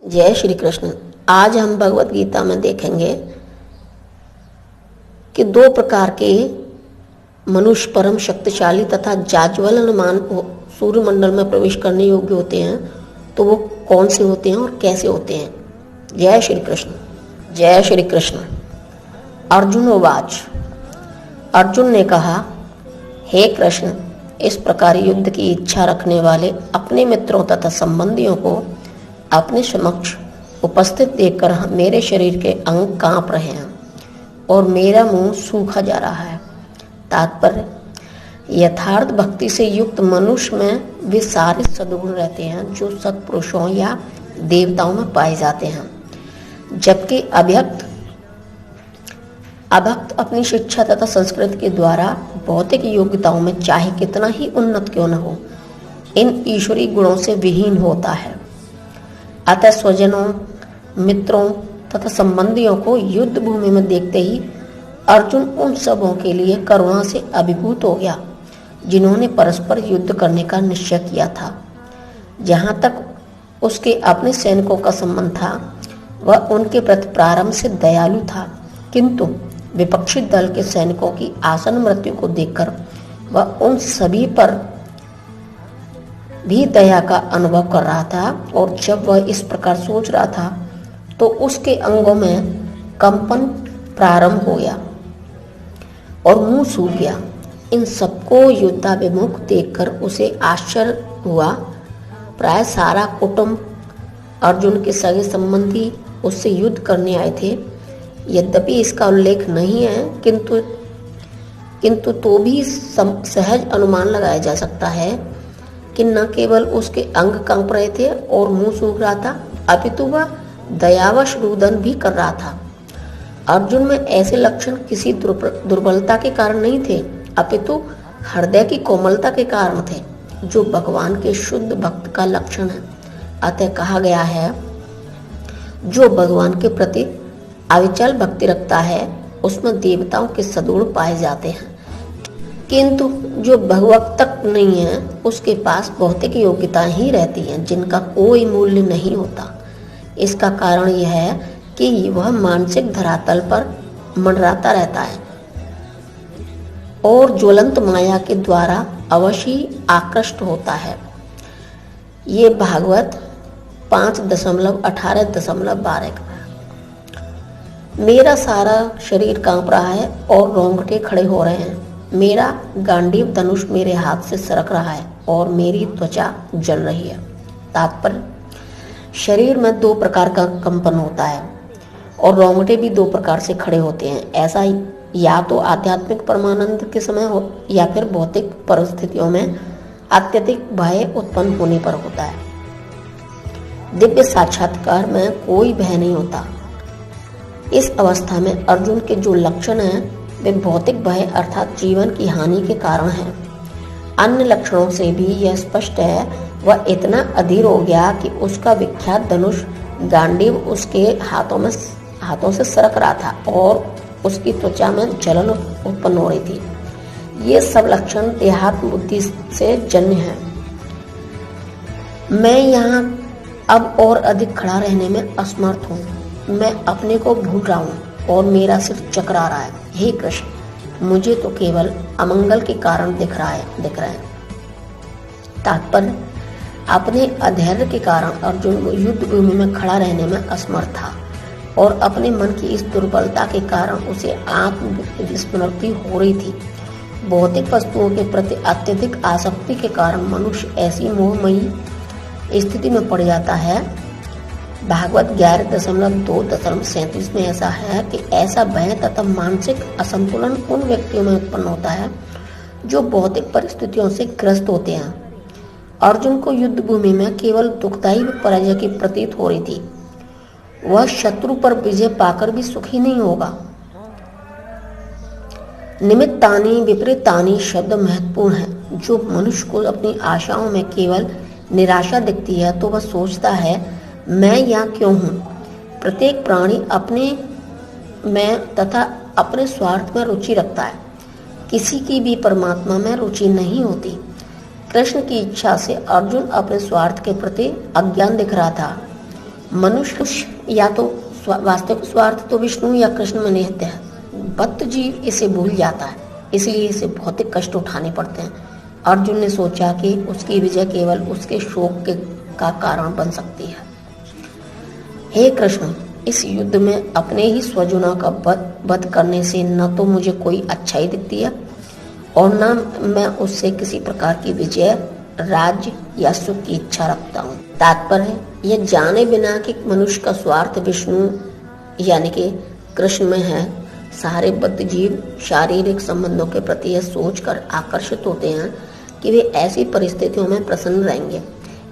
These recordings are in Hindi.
जय श्री कृष्ण। आज हम भगवत गीता में देखेंगे कि दो प्रकार के मनुष्य परम शक्तिशाली तथा जाज्वल्यमान सूर्यमंडल में प्रवेश करने योग्य होते हैं, तो वो कौन से होते हैं और कैसे होते हैं। जय श्री कृष्ण। जय श्री कृष्ण। अर्जुन उवाच। अर्जुन ने कहा, हे कृष्ण, इस प्रकार युद्ध की इच्छा रखने वाले अपने मित्रों तथा संबंधियों को अपने समक्ष उपस्थित देखकर मेरे शरीर के अंग कांप रहे हैं और मेरा मुंह सूखा जा रहा है। तात्पर्य, यथार्थ भक्ति से युक्त मनुष्य में वे सारे सद्गुण रहते हैं जो सत्पुरुषों या देवताओं में पाए जाते हैं, जबकि अभक्त अपनी शिक्षा तथा संस्कृति के द्वारा भौतिक योग्यताओं में चाहे कितना ही उन्नत क्यों न हो, इन ईश्वरीय गुणों से विहीन होता है। अतः स्वजनों, मित्रों तथा संबंधियों को युद्ध भूमि में देखते ही अर्जुन उन सबों के लिए करुणा से अभिभूत हो गया जिन्होंने परस्पर युद्ध करने का निश्चय किया था। जहाँ तक उसके अपने सैनिकों का संबंध था, वह उनके प्रति प्रारंभ से दयालु था, किंतु विपक्षी दल के सैनिकों की आसन मृत्यु को देखकर वह उन सभी पर भी दया का अनुभव कर रहा था। और जब वह इस प्रकार सोच रहा था तो उसके अंगों में कंपन प्रारंभ हो गया और मुंह सूख गया। इन सबको युद्धाभिमुख देखकर उसे आश्चर्य हुआ। प्राय सारा कुटुंब, अर्जुन के सगे संबंधी उससे युद्ध करने आए थे। यद्यपि इसका उल्लेख नहीं है, किंतु तो भी सहज अनुमान लगाया जा सकता है कि न केवल उसके अंग कंप रहे थे और मुंह सूख रहा था, अपितु वह दयावश रुदन भी कर रहा था। अर्जुन में ऐसे लक्षण किसी दुर्बलता के कारण नहीं थे, अपितु हृदय की कोमलता के कारण थे, जो भगवान के शुद्ध भक्त का लक्षण है। अतः कहा गया है, जो भगवान के प्रति अविचल भक्ति रखता है उसमें देवताओं के सद्गुण पाए जाते हैं, किंतु जो भगवत तक नहीं है उसके पास भौतिक योग्यताएं ही रहती हैं जिनका कोई मूल्य नहीं होता। इसका कारण यह है कि वह मानसिक धरातल पर मंडराता रहता है और ज्वलंत माया के द्वारा अवश्य आकृष्ट होता है। ये भागवत 5.18.12। मेरा सारा शरीर कांप रहा है और रोंगटे खड़े हो रहे हैं। मेरा गांडीव धनुष मेरे हाथ से सरक रहा है और मेरी त्वचा जल रही है। तात्पर्य, शरीर में दो प्रकार का कंपन होता है और रोंगटे भी दो प्रकार से खड़े होते हैं। ऐसा या तो आध्यात्मिक परमानंद के समय हो या फिर भौतिक परिस्थितियों में अत्यधिक भय उत्पन्न होने पर होता है। दिव्य साक्षात्कार में कोई भय नहीं होता। इस अवस्था में अर्जुन के जो लक्षण हैं वे भौतिक भय अर्थात जीवन की हानि के कारण हैं। अन्य लक्षणों से भी यह स्पष्ट है, वह इतना अधीर हो गया कि उसका विख्यात धनुष गांडीव उसके हाथों से सरक रहा था और उसकी त्वचा में जलन उत्पन्न हो रही थी। ये सब लक्षण देहात्म बुद्धि से जन्य हैं। मैं यहाँ अब और अधिक खड़ा रहने में असमर्थ हूँ। मैं अपने को भूल रहा हूँ और मेरा सिर चकरा रहा है। हे कृष्ण, मुझे तो केवल अमंगल के कारण दिख रहे हैं। तात्पर्य, अपने अधैर्य के कारण अर्जुन युद्ध भूमि में खड़ा रहने में असमर्थ था और अपने मन की इस दुर्बलता के कारण उसे आत्मविस्मृति हो रही थी। भौतिक वस्तुओं के प्रति अत्यधिक आसक्ति के कारण मनुष्य ऐसी मोहमयी स्थिति में पड़ जाता है। भागवत 11.2.37 में ऐसा है कि ऐसा भय तथा मानसिक असंतुलन उन व्यक्तियों में उत्पन्न होता है जो भौतिक परिस्थितियों से ग्रस्त होते हैं। अर्जुन को युद्ध भूमि में केवल दुखदायी पराजय की प्रतीत हो रही थी। वह शत्रु पर विजय पाकर भी सुखी नहीं होगा। निमित्तानि विपरीतानि शब्द महत्वपूर्ण है। जो मनुष्य को अपनी आशाओं में केवल निराशा दिखती है तो वह सोचता है, मैं यहाँ क्यों हूँ। प्रत्येक प्राणी अपने में तथा अपने स्वार्थ में रुचि रखता है, किसी की भी परमात्मा में रुचि नहीं होती। कृष्ण की इच्छा से अर्जुन अपने स्वार्थ के प्रति अज्ञान दिख रहा था। मनुष्य या तो वास्तविक स्वार्थ तो विष्णु या कृष्ण में निहित है। बद्ध जीव इसे भूल जाता है, इसलिए इसे भौतिक कष्ट उठाने पड़ते हैं। अर्जुन ने सोचा कि उसकी विजय केवल उसके शोक का कारण बन सकती है। हे कृष्ण, इस युद्ध में अपने ही स्वजनों का वध करने से न तो मुझे कोई अच्छाई दिखती है और न मैं उससे किसी प्रकार की विजय, राज्य या सुख की इच्छा रखता हूँ। तात्पर्य यह जाने बिना कि मनुष्य का स्वार्थ विष्णु यानी कि कृष्ण में है, सारे बद्ध जीव शारीरिक संबंधों के प्रति यह सोचकर आकर्षित होते हैं कि वे ऐसी परिस्थितियों में प्रसन्न रहेंगे।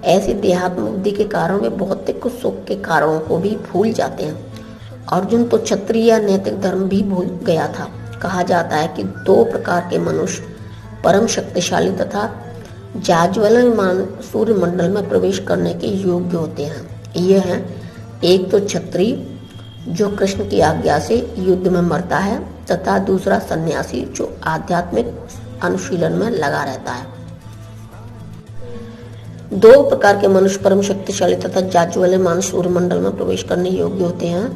ऐसी देहात्म बुद्धि के कारण वे भौतिक सुख के कारणों को भी भूल जाते हैं। अर्जुन तो क्षत्रिय या नैतिक धर्म भी भूल गया था। कहा जाता है कि 2 प्रकार के मनुष्य परम शक्तिशाली तथा जाज्वल्यमान सूर्य मंडल में प्रवेश करने के योग्य होते हैं। ये हैं, एक तो क्षत्रिय जो कृष्ण की आज्ञा से युद्ध में मरता है तथा दूसरा सन्यासी जो आध्यात्मिक अनुशीलन में लगा रहता है। 2 प्रकार के मनुष्य परम शक्तिशाली तथा जाज्वल्यमान सूर्य मंडल में प्रवेश करने योग्य होते हैं।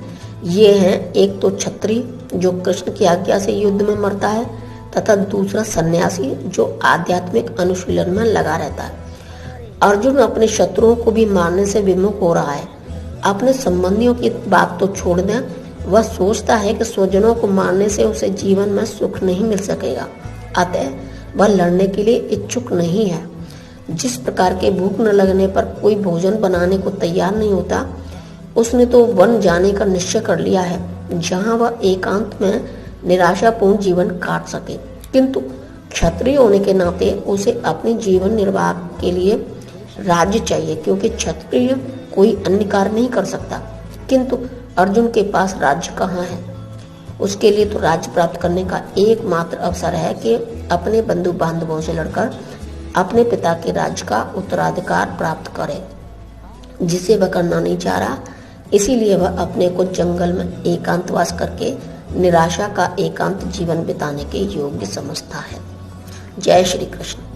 ये हैं, एक तो क्षत्रिय जो कृष्ण की आज्ञा से युद्ध में मरता है तथा दूसरा सन्यासी जो आध्यात्मिक अनुशीलन में लगा रहता है। अर्जुन अपने शत्रुओं को भी मारने से विमुख हो रहा है। अपने संबंधियों की बात तो छोड़ दें, वह सोचता है कि स्वजनों को मारने से उसे जीवन में सुख नहीं मिल सकेगा, अतः वह लड़ने के लिए इच्छुक नहीं है। जिस प्रकार के भूख न लगने पर कोई भोजन बनाने को तैयार नहीं होता, उसने तो वन जाने का निश्चय कर लिया है, जहां वह एकांत में निराशापूर्ण जीवन काट सके। किंतु क्षत्रिय होने के नाते उसे अपने जीवन निर्वाह के लिए राज्य चाहिए, क्योंकि क्षत्रिय कोई अन्य कार्य नहीं कर सकता। किंतु अर्जुन के पास राज्य कहाँ है? उसके लिए तो राज्य प्राप्त करने का एकमात्र अवसर है कि अपने बंधु बांधवों से लड़कर अपने पिता के राज्य का उत्तराधिकार प्राप्त करे, जिसे वह करना नहीं चाह रहा। इसीलिए वह अपने को जंगल में एकांतवास करके निराशा का एकांत जीवन बिताने के योग्य समझता है। जय श्री कृष्ण।